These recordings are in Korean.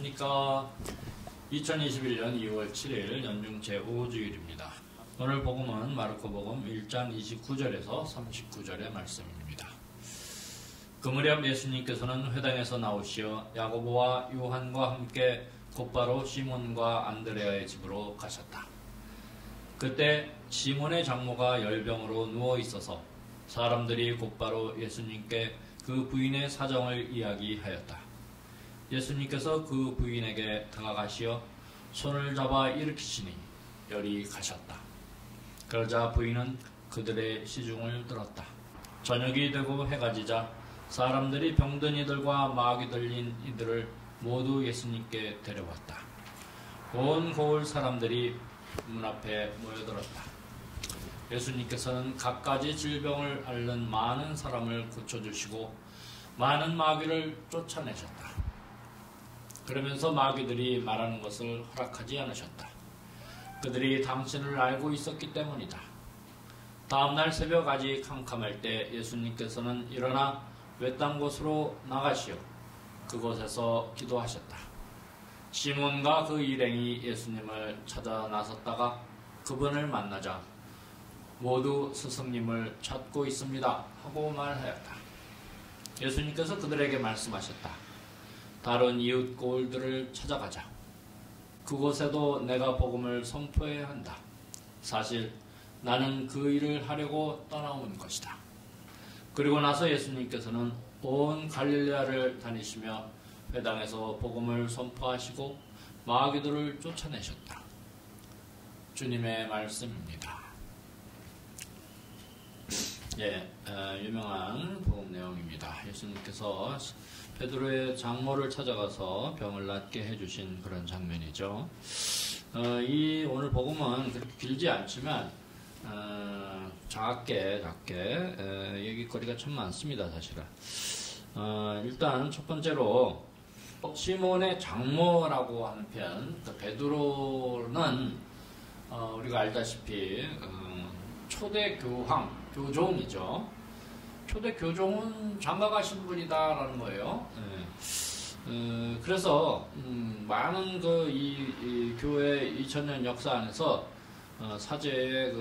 안녕하십니까. 2021년 2월 7일 연중 제5주일입니다. 오늘 복음은 마르코 복음 1장 29절에서 39절의 말씀입니다. 그 무렵 예수님께서는 회당에서 나오시어 야고보와 요한과 함께 곧바로 시몬과 안드레아의 집으로 가셨다. 그때 시몬의 장모가 열병으로 누워 있어서 사람들이 곧바로 예수님께 그 부인의 사정을 이야기하였다. 예수님께서 그 부인에게 다가가시어 손을 잡아 일으키시니 열이 가셨다. 그러자 부인은 그들의 시중을 들었다. 저녁이 되고 해가 지자 사람들이 병든 이들과 마귀 들린 이들을 모두 예수님께 데려왔다. 온 고을 사람들이 문 앞에 모여들었다. 예수님께서는 갖가지 질병을 앓는 많은 사람을 고쳐주시고 많은 마귀를 쫓아내셨다. 그러면서 마귀들이 말하는 것을 허락하지 않으셨다. 그들이 당신을 알고 있었기 때문이다. 다음날 새벽 아직 캄캄할 때 예수님께서는 일어나 외딴 곳으로 나가시어 그곳에서 기도하셨다. 시몬과 그 일행이 예수님을 찾아 나섰다가 그분을 만나자 모두 스승님을 찾고 있습니다 하고 말하였다. 예수님께서 그들에게 말씀하셨다. 다른 이웃 고을들을 찾아가자. 그곳에도 내가 복음을 선포해야 한다. 사실 나는 그 일을 하려고 떠나온 것이다. 그리고 나서 예수님께서는 온 갈릴레아를 다니시며 회당에서 복음을 선포하시고 마귀들을 쫓아내셨다. 주님의 말씀입니다. 유명한 복음 내용입니다. 예수님께서 베드로의 장모를 찾아가서 병을 낫게 해주신 그런 장면이죠. 이 오늘 복음은 그렇게 길지 않지만 작게 얘기거리가 참 많습니다. 사실은. 일단 첫 번째로 시몬의 장모라고 하는 편, 베드로는 우리가 알다시피 초대 교종이죠. 초대 교종은 장가가신 분이다라는 거예요. 그래서 많은 이 교회 2000년 역사 안에서 사제의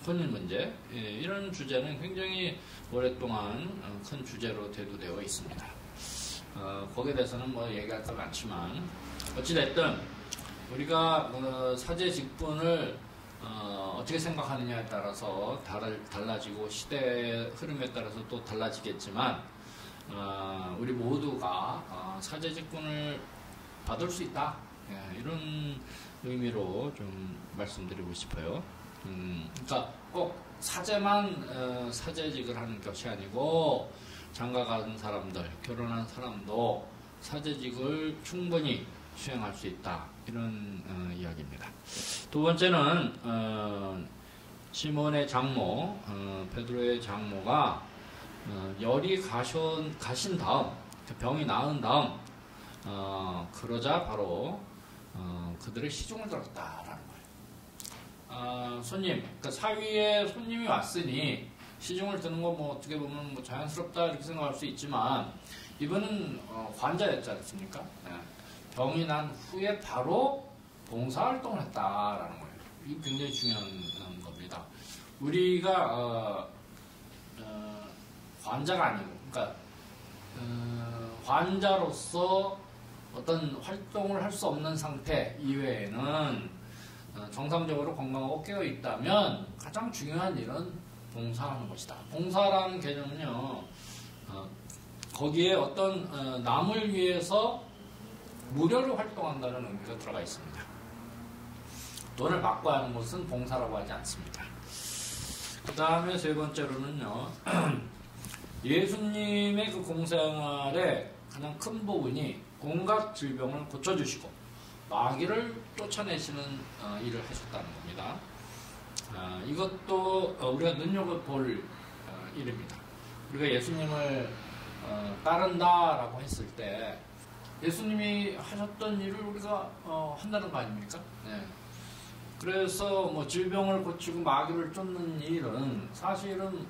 혼인 문제 이런 주제는 굉장히 오랫동안 큰 주제로 대두되어 있습니다. 거기에 대해서는 뭐 얘기할 건 많지만 어찌됐든 우리가 사제 직분을 어떻게 생각하느냐에 따라서 달라지고 시대의 흐름에 따라서 또 달라지겠지만 우리 모두가 사제 직분을 받을 수 있다. 이런 의미로 좀 말씀드리고 싶어요. 그러니까 꼭 사제만 사제직을 하는 것이 아니고 장가간 사람들, 결혼한 사람도 사제직을 충분히 수행할 수 있다. 이런 이야기입니다. 두 번째는 시몬의 장모, 베드로의 장모가 열이 가신 다음, 병이 나은 다음 그러자 바로 그들의 시중을 들었다라는 거예요. 그러니까 사위에 손님이 왔으니 시중을 드는 거 뭐 어떻게 보면 뭐 자연스럽다 이렇게 생각할 수 있지만 이분은 환자였지 않습니까? 병이 난 후에 바로 봉사활동을 했다라는 거예요. 이게 굉장히 중요한 겁니다. 우리가 환자가 아니고, 그러니까 환자로서 어떤 활동을 할 수 없는 상태 이외에는 정상적으로 건강하고 깨어 있다면 가장 중요한 일은 봉사하는 것이다. 봉사라는 개념은요, 거기에 어떤 남을 위해서 무료로 활동한다는 의미가 들어가 있습니다. 돈을 받고 하는 것은 봉사라고 하지 않습니다. 그 다음에 세 번째로는요, 예수님의 그 공생활의 가장 큰 부분이 온갖 질병을 고쳐주시고 마귀를 쫓아내시는 일을 하셨다는 겁니다. 이것도 우리가 눈여겨볼 일입니다. 우리가 예수님을 따른다라고 했을 때 예수님이 하셨던 일을 우리가 한다는 거 아닙니까? 네. 그래서 뭐 질병을 고치고 마귀를 쫓는 일은 사실은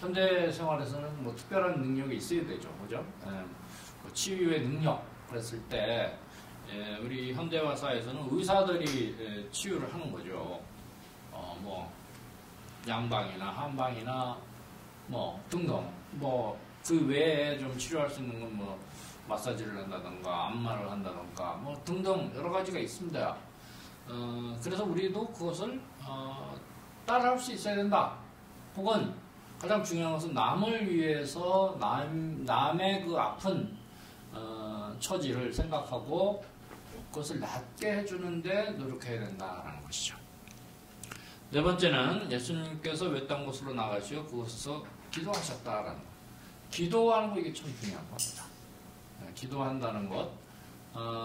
현대 생활에서는 뭐 특별한 능력이 있어야 되죠, 그죠? 뭐 치유의 능력 그랬을 때 우리 현대화 사회에서는 의사들이 치유를 하는 거죠. 뭐 양방이나 한방이나 뭐 등등 뭐 그 외에 좀 치료할 수 있는 건 뭐 마사지를 한다던가 안마를 한다던가 뭐 등등 여러 가지가 있습니다. 그래서 우리도 그것을 따라할 수 있어야 된다. 혹은 가장 중요한 것은 남을 위해서 남의 그 아픈 처지를 생각하고 그것을 낫게 해주는데 노력해야 된다라는 것이죠. 네 번째는 예수님께서 외딴 곳으로 나가시어 그곳에서 기도하셨다라는 것. 기도하는 거 이게 참 중요한 겁니다. 기도한다는 것.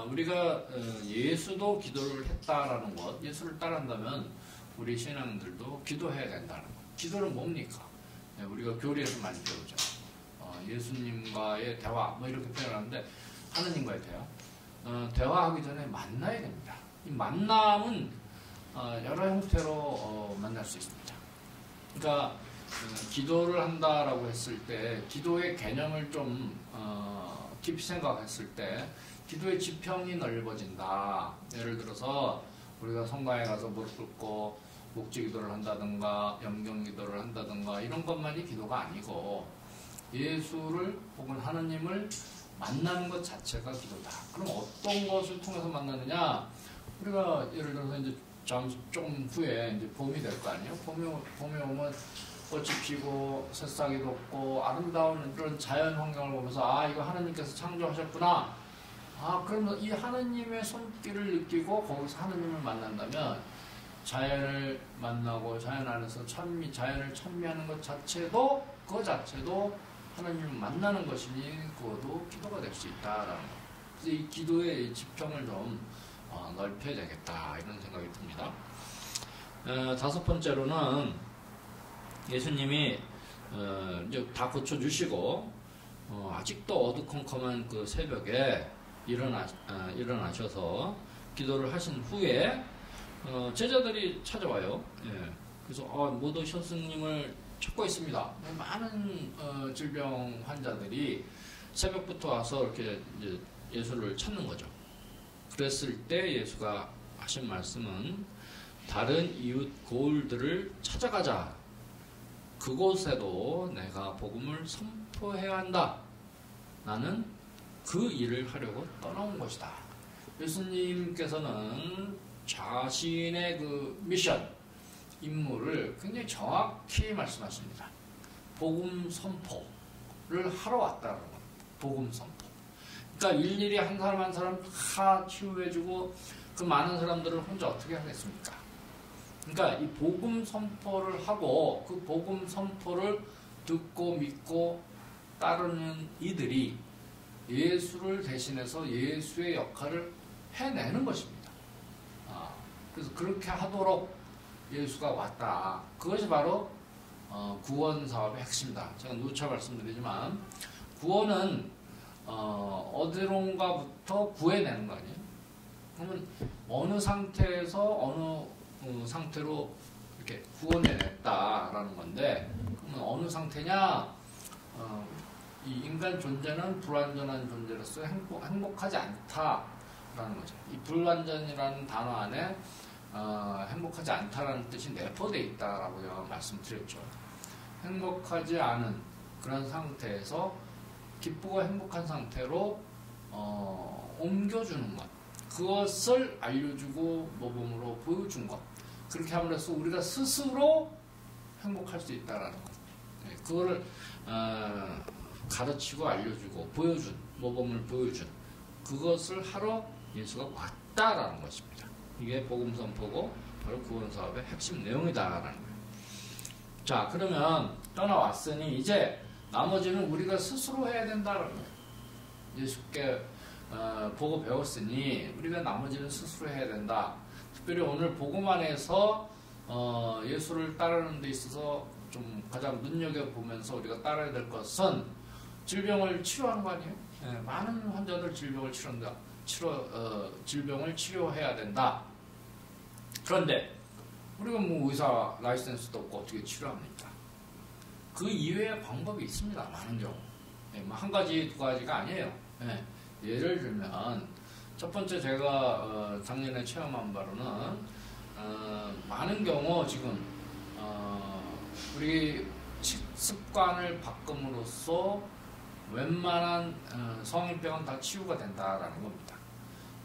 우리가 예수도 기도를 했다라는 것. 예수를 따른다면 우리 신앙들도 기도해야 된다는 것. 기도는 뭡니까? 우리가 교리에서 많이 배우죠. 예수님과의 대화 뭐 이렇게 표현하는데 하느님과의 대화. 대화하기 전에 만나야 됩니다. 이 만남은 여러 형태로 만날 수 있습니다. 그러니까 기도를 한다라고 했을 때 기도의 개념을 좀 깊이 생각했을 때 기도의 지평이 넓어진다. 예를 들어서 우리가 성당에 가서 무릎 꿇고 목지 기도를 한다든가 염경 기도를 한다든가 이런 것만이 기도가 아니고 예수를 혹은 하느님을 만나는 것 자체가 기도다. 그럼 어떤 것을 통해서 만나느냐? 우리가 예를 들어서 이제 조금 후에 이제 봄이 될 거 아니에요? 봄이 오면 꽃이 피고 새싹이 돋고 아름다운 이런 자연 환경을 보면서 이거 하느님께서 창조하셨구나. 그러면 이 하느님의 손길을 느끼고 거기서 하느님을 만난다면 자연을 만나고 자연 안에서 자연을 찬미하는 것 자체도 그 자체도 하나님을 만나는 것이니 그것도 기도가 될 수 있다라는 것. 그래서 이 기도의 지평을 좀 넓혀야 되겠다 이런 생각이 듭니다. 다섯 번째로는 예수님이 이제 다 고쳐주시고 아직도 어두컴컴한 그 새벽에 일어나셔서 기도를 하신 후에 제자들이 찾아와요. 그래서 모두 스승님을 찾고 있습니다. 많은 질병 환자들이 새벽부터 와서 이렇게 이제 예수를 찾는 거죠. 그랬을 때 예수가 하신 말씀은 다른 이웃 고을들을 찾아가자. 그곳에도 내가 복음을 선포해야 한다. 나는 그 일을 하려고 떠나온 것이다. 예수님께서는 자신의 그 미션, 임무를 굉장히 정확히 말씀하십니다. 복음 선포를 하러 왔다는 겁니다. 복음 선포. 그러니까 일일이 한 사람 한 사람 다 치유해주고 그 많은 사람들을 혼자 어떻게 하겠습니까? 그러니까 이 복음 선포를 하고 그 복음 선포를 듣고 믿고 따르는 이들이 예수를 대신해서 예수의 역할을 해내는 것입니다. 그래서 그렇게 하도록 예수가 왔다. 그것이 바로 구원 사업의 핵심이다. 제가 누차 말씀드리지만 구원은 어디론가부터 구해내는 거 아니에요? 그러면 어느 상태에서 어느 상태로 이렇게 구원해냈다라는 건데 그러면 어느 상태냐? 이 인간 존재는 불완전한 존재로서 행복하지 않다라는 거죠. 이 불완전이라는 단어 안에 행복하지 않다라는 뜻이 내포되어 있다라고 제가 말씀드렸죠. 행복하지 않은 그런 상태에서 기쁘고 행복한 상태로 옮겨주는 것. 그것을 알려주고 모범으로 보여준 것. 그렇게 함으로써 우리가 스스로 행복할 수 있다라는 것. 그거를 가르치고 알려주고 보여준, 모범을 보여준 그것을 하러 예수가 왔다라는 것입니다. 이게 복음 선포고 바로 구원 사업의 핵심 내용이다라는 거예요. 자, 그러면 떠나왔으니 이제 나머지는 우리가 스스로 해야 된다라는 거예요. 예수께 보고 배웠으니 우리가 나머지는 스스로 해야 된다. 특별히 오늘 복음 안에서 예수를 따르는 데 있어서 좀 가장 눈여겨보면서 우리가 따라야 될 것은 질병을 치료하는 거 아니에요? 많은 환자들 질병을 질병을 치료해야 된다. 그런데 우리가 뭐 의사 라이센스도 없고 어떻게 치료합니까? 그 이외의 방법이 있습니다. 많은 경우. 한 가지, 두 가지가 아니에요. 예를 들면 첫 번째 제가 작년에 체험한 바로는 많은 경우 지금 우리 식습관을 바꿈으로써 웬만한 성인병은 다 치유가 된다라는 겁니다.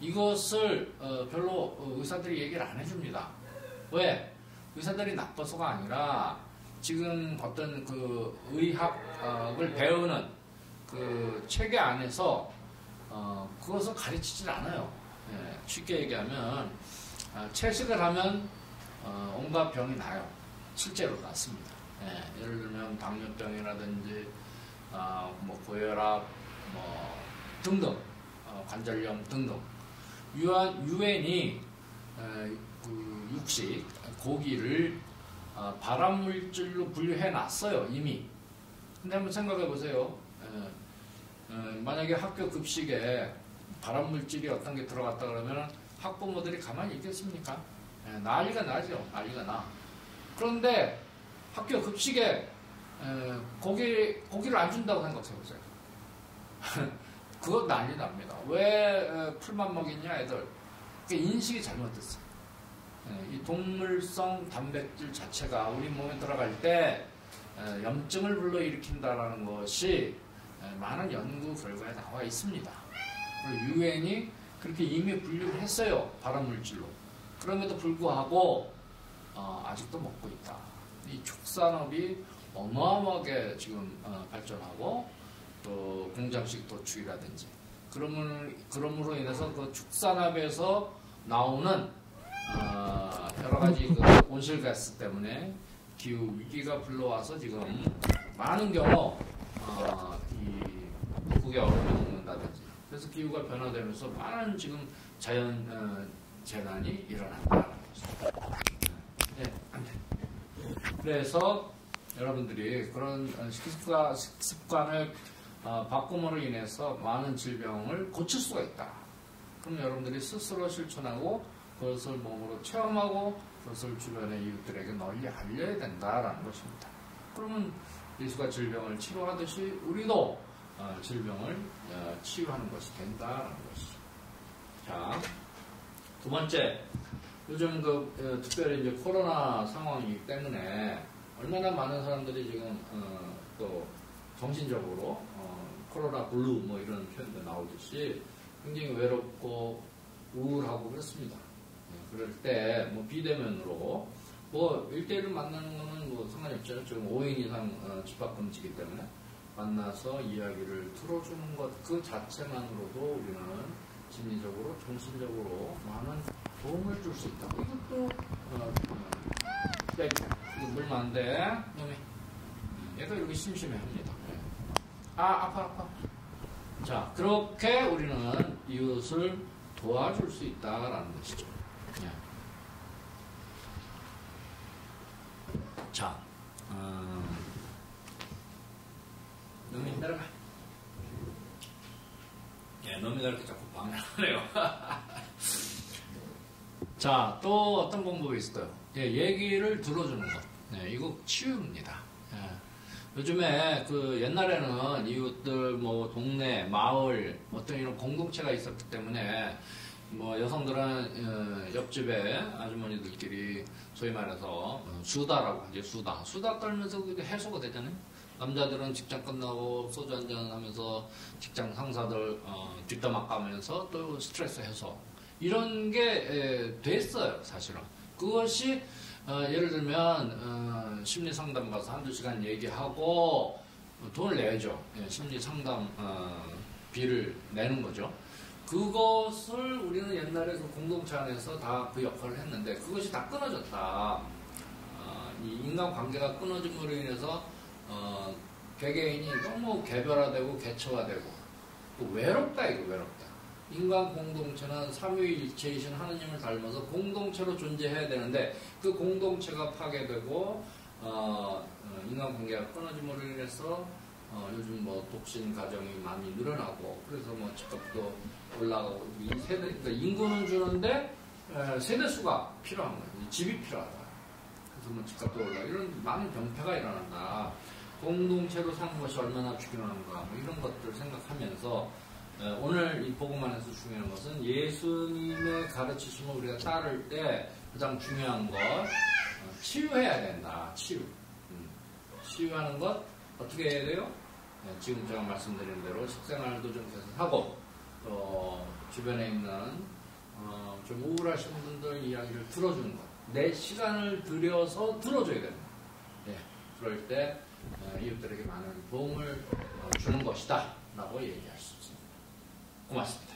이것을 별로 의사들이 얘기를 안 해줍니다. 왜? 의사들이 나빠서가 아니라 지금 어떤 그 의학을 배우는 그 체계 안에서 그것을 가르치질 않아요. 예, 쉽게 얘기하면 채식을 하면 온갖 병이 나요. 실제로 났습니다. 예, 예를 들면 당뇨병이라든지 뭐 고혈압 뭐 등등 관절염 등등 유엔이 그 육식 고기를 발암물질로 분류해 놨어요 이미. 근데 한번 생각해 보세요. 만약에 학교 급식에 발암물질이 어떤 게 들어갔다 그러면 학부모들이 가만히 있겠습니까? 난리가 나죠. 난리가 나. 그런데 학교 급식에 고기를 안 준다고 생각해 보세요. 그거 난리 납니다. 왜 풀만 먹이냐 애들. 인식이 잘못됐어. 이 동물성 단백질 자체가 우리 몸에 들어갈 때 염증을 불러일으킨다는 것이 많은 연구 결과에 나와 있습니다. 그리고 유엔이 그렇게 이미 분류를 했어요. 발암물질로. 그럼에도 불구하고 아직도 먹고 있다. 이 축산업이 어마어마하게 지금 발전하고 또 공장식 도축이라든지 그러므로 인해서 그 축산업에서 나오는 여러 가지 그 온실가스 때문에 기후 위기가 불러와서 지금 많은 경우 이 북극의 얼음이 녹는다든지 그래서 기후가 변화되면서 많은 지금 자연 재난이 일어난다는 것입니다. 네, 그래서 여러분들이 그런 식습관을 바꿈으로 인해서 많은 질병을 고칠 수가 있다. 그럼 여러분들이 스스로 실천하고 그것을 몸으로 체험하고 그것을 주변의 이웃들에게 널리 알려야 된다라는 것입니다. 그러면 예수가 질병을 치료하듯이 우리도 질병을 치유하는 것이 된다라는 것이죠. 자, 두 번째, 요즘 특별히 이제 코로나 상황이기 때문에 얼마나 많은 사람들이 지금 또 정신적으로 코로나 블루 뭐 이런 표현도 나오듯이 굉장히 외롭고 우울하고 그렇습니다. 그럴 때 뭐 비대면으로 뭐 1대1로 만나는 거는 뭐 상관이 없잖아요. 지금 5인 이상 집합 금지이기 때문에 만나서 이야기를 들어주는 것 그 자체만으로도 우리는 심리적으로 정신적으로 많은 도움을 줄 수 있다. 이것도 이거 물면 안 돼. 놈이 얘도 이렇게 심심해합니다. 아파. 자, 그렇게 우리는 이웃을 도와줄 수 있다라는 것이죠. 자, 놈이 내려가. 놈이 이렇게 자꾸 방해하네요. 자, 또 어떤 방법이 있을까요? 얘기를 들어주는 것. 이거 치유입니다. 요즘에 옛날에는 이웃들, 뭐, 동네, 마을, 어떤 이런 공동체가 있었기 때문에, 뭐, 여성들은, 옆집에 아주머니들끼리, 소위 말해서, 수다라고 하죠, 수다. 수다 떨면서 그게 해소가 되잖아요? 남자들은 직장 끝나고 소주 한잔 하면서 직장 상사들, 뒷담화 까면서 또 스트레스 해소. 이런 게, 됐어요, 사실은. 그것이, 예를 들면 심리 상담 가서 한두 시간 얘기하고 돈을 내죠. 심리 상담 비를 내는 거죠. 그것을 우리는 옛날에 그 공동체 안에서 다 그 역할을 했는데 그것이 다 끊어졌다. 이 인간관계가 끊어짐으로 인해서 개개인이 너무 개별화되고 개처화되고 외롭다. 이거 외롭다. 인간 공동체는 삼위일체이신 하느님을 닮아서 공동체로 존재해야 되는데 그 공동체가 파괴되고 인간관계가 끊어짐으로 인해서 요즘 뭐 독신 가정이 많이 늘어나고 그래서 뭐 집값도 올라가고 이 세대 그러니까 인구는 주는데 세대수가 필요한 거예요. 집이 필요하다. 그래서 뭐 집값도 올라가고 이런 많은 병폐가 일어난다. 공동체로 사는 것이 얼마나 중요한가 뭐 이런 것들 생각하면서 오늘 이 복음안에서 중요한 것은 예수님의 가르치심을 우리가 따를 때 가장 중요한 것 치유해야 된다. 치유하는 것 어떻게 해야 돼요? 지금 제가 말씀드린 대로 식생활도 좀 계속하고 또 주변에 있는 좀 우울하신 분들 이야기를 들어주는 것. 내 시간을 들여서 들어줘야 됩니다. 그럴 때 이웃들에게 많은 도움을 주는 것이다 라고 얘기할 수 있습니다. 고맙습니다.